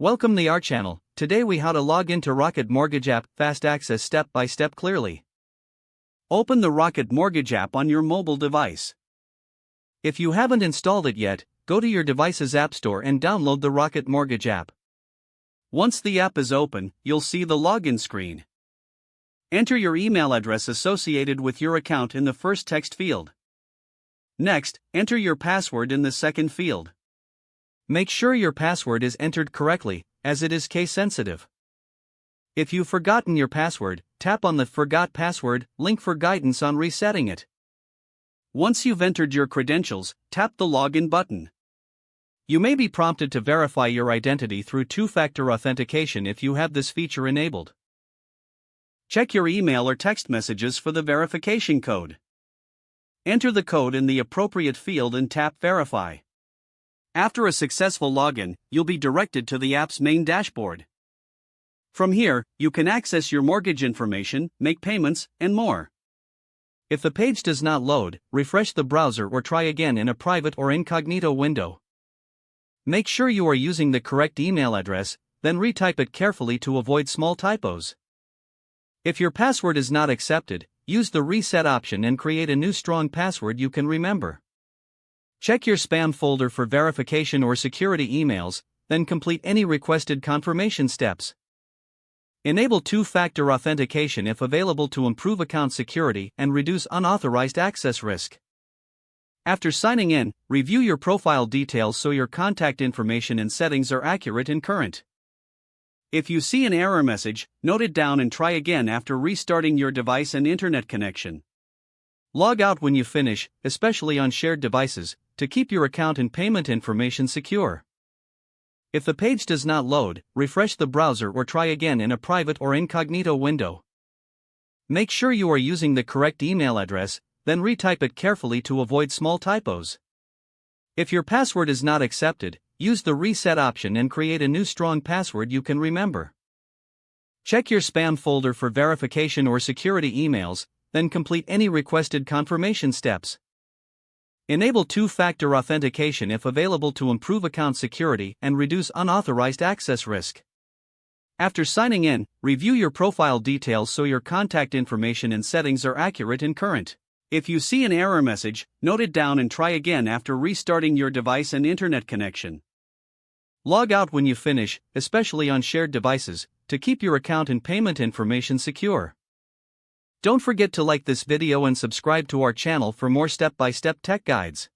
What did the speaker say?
Welcome to our channel. Today we how to log into Rocket Mortgage app, fast access step by step clearly. Open the Rocket Mortgage app on your mobile device. If you haven't installed it yet, go to your device's app store and download the Rocket Mortgage app. Once the app is open, you'll see the login screen. Enter your email address associated with your account in the first text field. Next, enter your password in the second field. Make sure your password is entered correctly, as it is case sensitive. If you've forgotten your password, tap on the Forgot Password link for guidance on resetting it. Once you've entered your credentials, tap the Login button. You may be prompted to verify your identity through two-factor authentication if you have this feature enabled. Check your email or text messages for the verification code. Enter the code in the appropriate field and tap Verify. After a successful login, you'll be directed to the app's main dashboard. From here, you can access your mortgage information, make payments, and more. If the page does not load, refresh the browser or try again in a private or incognito window. Make sure you are using the correct email address, then retype it carefully to avoid small typos. If your password is not accepted, use the reset option and create a new strong password you can remember. Check your spam folder for verification or security emails, then complete any requested confirmation steps. Enable two-factor authentication if available to improve account security and reduce unauthorized access risk. After signing in, review your profile details so your contact information and settings are accurate and current. If you see an error message, note it down and try again after restarting your device and internet connection. Log out when you finish, especially on shared devices, to keep your account and payment information secure. If the page does not load, refresh the browser or try again in a private or incognito window. Make sure you are using the correct email address, then retype it carefully to avoid small typos. If your password is not accepted, use the reset option and create a new strong password you can remember. Check your spam folder for verification or security emails, then complete any requested confirmation steps. Enable two-factor authentication if available to improve account security and reduce unauthorized access risk. After signing in, review your profile details so your contact information and settings are accurate and current. If you see an error message, note it down and try again after restarting your device and internet connection. Log out when you finish, especially on shared devices, to keep your account and payment information secure. Don't forget to like this video and subscribe to our channel for more step-by-step tech guides.